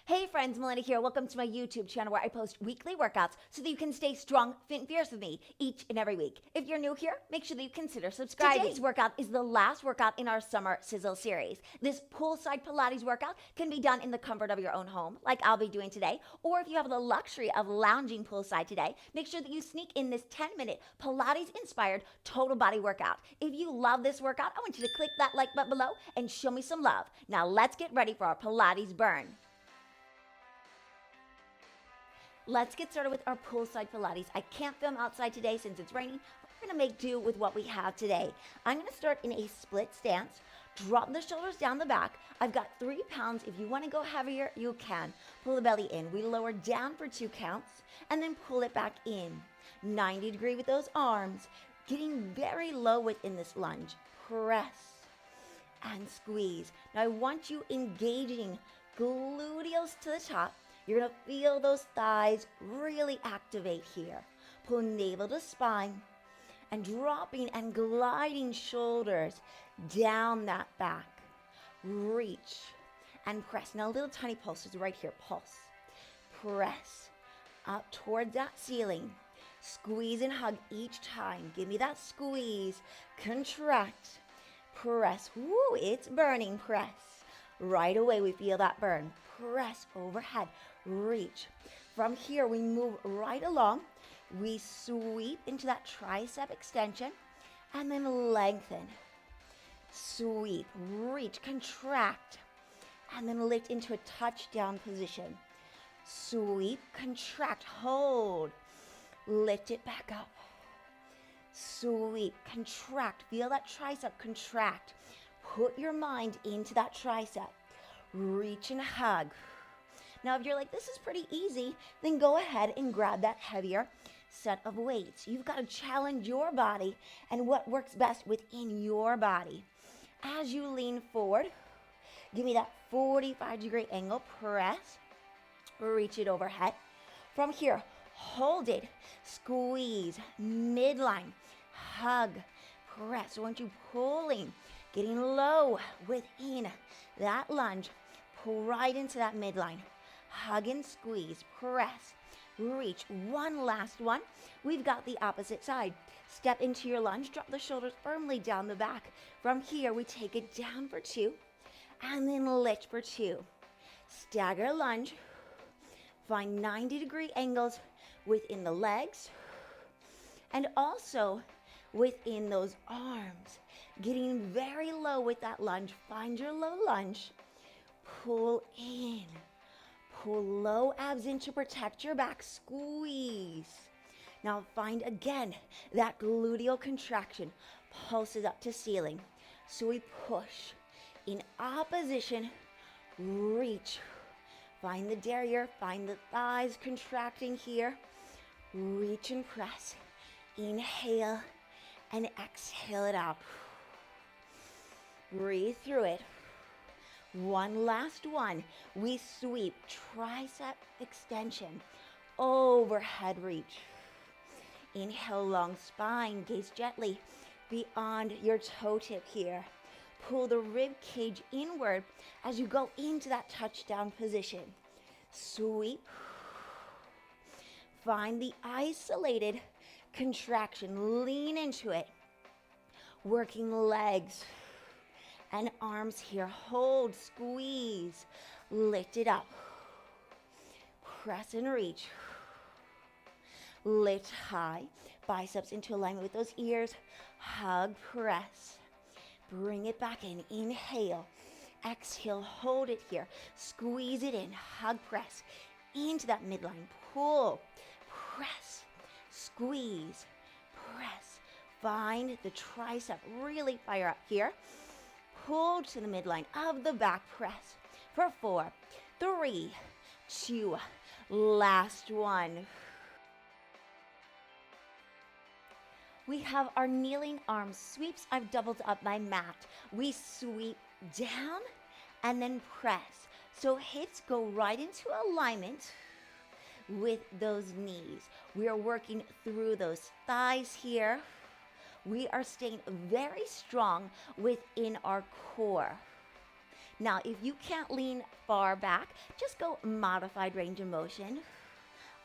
Hey friends, Melinda here. Welcome to my YouTube channel where I post weekly workouts so that you can stay strong, fit, and fierce with me each and every week. If you're new here, make sure that you consider subscribing. Today's workout is the last workout in our Summer Sizzle Series. This Poolside Pilates workout can be done in the comfort of your own home, like I'll be doing today, or if you have the luxury of lounging poolside today, make sure that you sneak in this 10-minute Pilates-Inspired total body workout. If you love this workout, I want you to click that like button below and show me some love. Now let's get ready for our Pilates Burn. Let's get started with our poolside Pilates. I can't film outside today since it's raining. We're gonna make do with what we have today. I'm gonna start in a split stance. Drop the shoulders down the back. I've got 3 pounds. If you wanna go heavier, you can. Pull the belly in. We lower down for 2 counts and then pull it back in. 90 degree with those arms. Getting very low within this lunge. Press and squeeze. Now I want you engaging gluteals to the top. You're gonna feel those thighs really activate here. Pull navel to spine and dropping and gliding shoulders down that back. Reach and press. Now little tiny pulses right here, pulse. Press up towards that ceiling. Squeeze and hug each time. Give me that squeeze. Contract. Press. Woo, it's burning. Press. Right away we feel that burn. Press overhead. Reach. From here, we move right along. We sweep into that tricep extension and then lengthen. Sweep, reach, contract, and then lift into a touchdown position. Sweep, contract, hold. Lift it back up. Sweep, contract. Feel that tricep contract. Put your mind into that tricep. Reach and hug. Now, if you're like, this is pretty easy, then go ahead and grab that heavier set of weights. You've got to challenge your body and what works best within your body. As you lean forward, give me that 45-degree angle. Press, reach it overhead. From here, hold it, squeeze, midline, hug, press. I want you pulling, getting low within that lunge. Pull right into that midline. Hug and squeeze, press, reach. One last one. We've got the opposite side. Step into your lunge, drop the shoulders firmly down the back. From here, we take it down for 2, and then lift for 2. Stagger lunge. Find 90-degree angles within the legs, and also within those arms. Getting very low with that lunge. Find your low lunge. Pull in. Pull low abs in to protect your back. Squeeze. Now find again that gluteal contraction. Pulses up to ceiling. So we push. In opposition, reach. Find the derriere. Find the thighs contracting here. Reach and press. Inhale and exhale it out. Breathe through it. One last one. We sweep, tricep extension, overhead reach. Inhale, long spine, gaze gently beyond your toe tip here. Pull the rib cage inward as you go into that touchdown position. Sweep. Find the isolated contraction, lean into it. Working legs and arms here. Hold, squeeze, lift it up. Press and reach. Lift high, biceps into alignment with those ears. Hug, press. Bring it back in. Inhale, exhale, hold it here. Squeeze it in, hug, press into that midline. Pull, press, squeeze, press. Find the tricep, really fire up here. Pull to the midline of the back. Press for 4, 3, 2, last one. We have our kneeling arm sweeps. I've doubled up my mat. We sweep down and then press. So hips go right into alignment with those knees. We are working through those thighs here. We are staying very strong within our core. Now, if you can't lean far back, just go modified range of motion.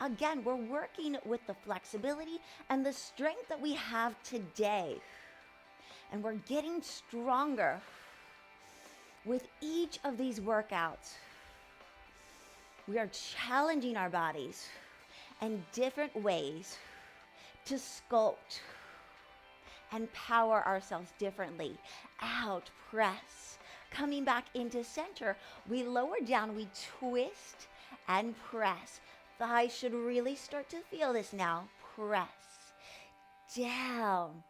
Again, we're working with the flexibility and the strength that we have today. And we're getting stronger with each of these workouts. We are challenging our bodies in different ways to sculpt and power ourselves differently. Out, press. Coming back into center, we lower down, we twist and press. Thighs should really start to feel this now. Press. Down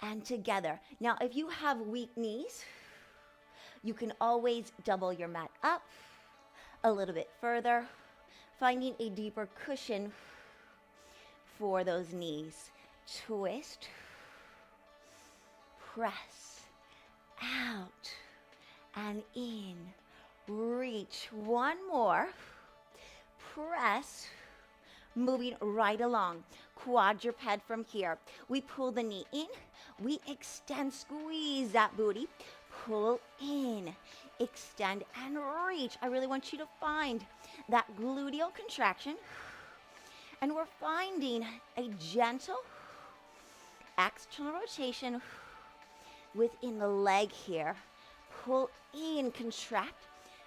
and together. Now, if you have weak knees, you can always double your mat up a little bit further, finding a deeper cushion for those knees. Twist, press, out and in, reach. One more, press, moving right along. Quadruped from here. We pull the knee in, we extend, squeeze that booty, pull in, extend and reach. I really want you to find that gluteal contraction. And we're finding a gentle external rotation within the leg here. Pull in, contract,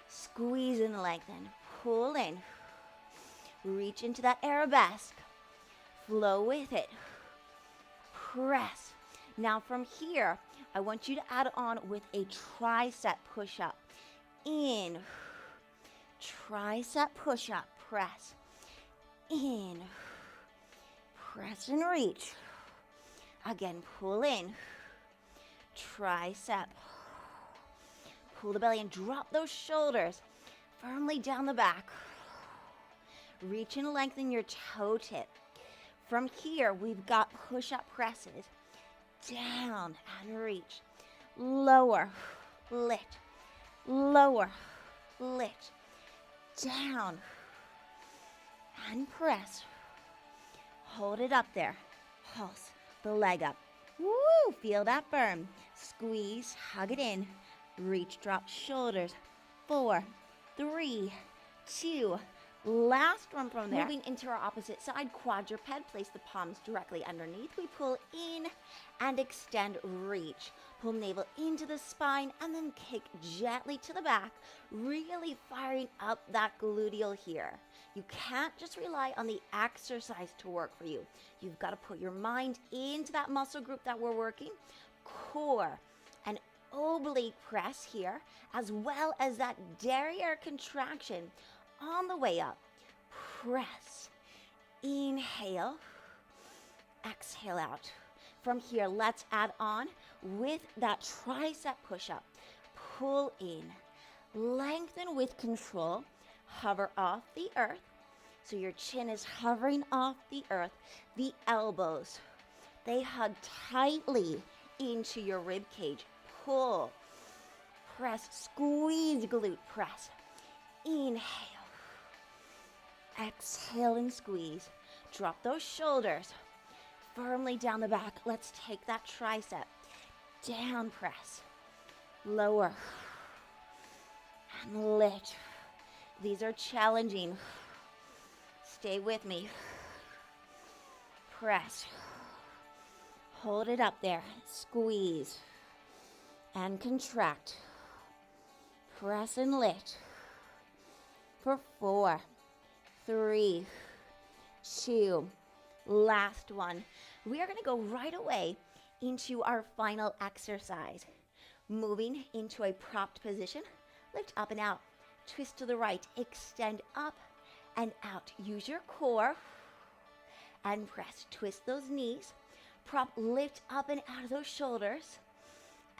squeeze and lengthen, pull in, reach into that arabesque, flow with it, press. Now from here, I want you to add on with a tricep push-up. In, tricep push-up, press, in, press and reach. Again, pull in, tricep, pull the belly and drop those shoulders firmly down the back. Reach and lengthen your toe tip. From here, we've got push-up presses. Down and reach. Lower, lift, lower, lift, down and press. Hold it up there. Pulse the leg up. Woo! Feel that burn. Squeeze, hug it in. Reach, drop shoulders. 4, 3, 2. Last one from there. Moving into our opposite side, quadruped. Place the palms directly underneath. We pull in and extend, reach. Pull navel into the spine and then kick gently to the back, really firing up that gluteal here. You can't just rely on the exercise to work for you. You've got to put your mind into that muscle group that we're working. Core and oblique press here, as well as that derriere contraction on the way up. Press, inhale, exhale out. From here, let's add on with that tricep push-up. Pull in, lengthen with control, hover off the earth. So your chin is hovering off the earth. The elbows, they hug tightly into your rib cage. Pull, press, squeeze, glute press. Inhale, exhale and squeeze. Drop those shoulders firmly down the back. Let's take that tricep. Down press, lower, and lift. These are challenging. Stay with me. Press. Hold it up there. Squeeze and contract. Press and lift. For 4, 3, 2. Last one. We are going to go right away into our final exercise. Moving into a propped position. Lift up and out. Twist to the right. Extend up and out. Use your core and press. Twist those knees. Prop, lift up and out of those shoulders.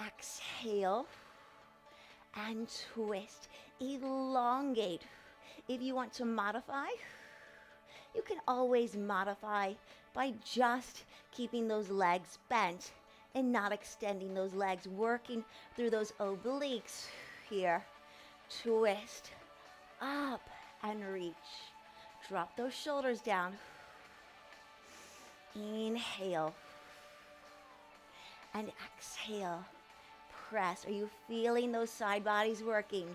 Exhale and twist. Elongate. If you want to modify, you can always modify by just keeping those legs bent and not extending those legs, working through those obliques here. Twist up and reach. Drop those shoulders down. Inhale and exhale. press. Are you feeling those side bodies working?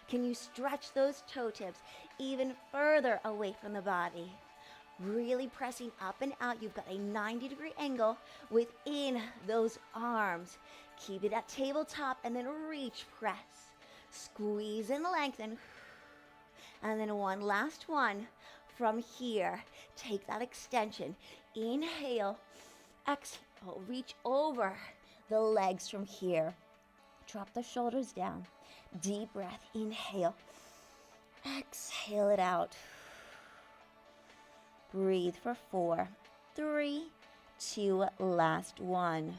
Can you stretch those toe tips even further away from the body? Really pressing up and out. You've got a 90-degree angle within those arms. Keep it at tabletop and then reach, press. Squeeze and lengthen. And then one last one from here. Take that extension. Inhale. Exhale. Reach over the legs from here. Drop the shoulders down. Deep breath. Inhale. Exhale it out. Breathe for 4, 3, 2, last one.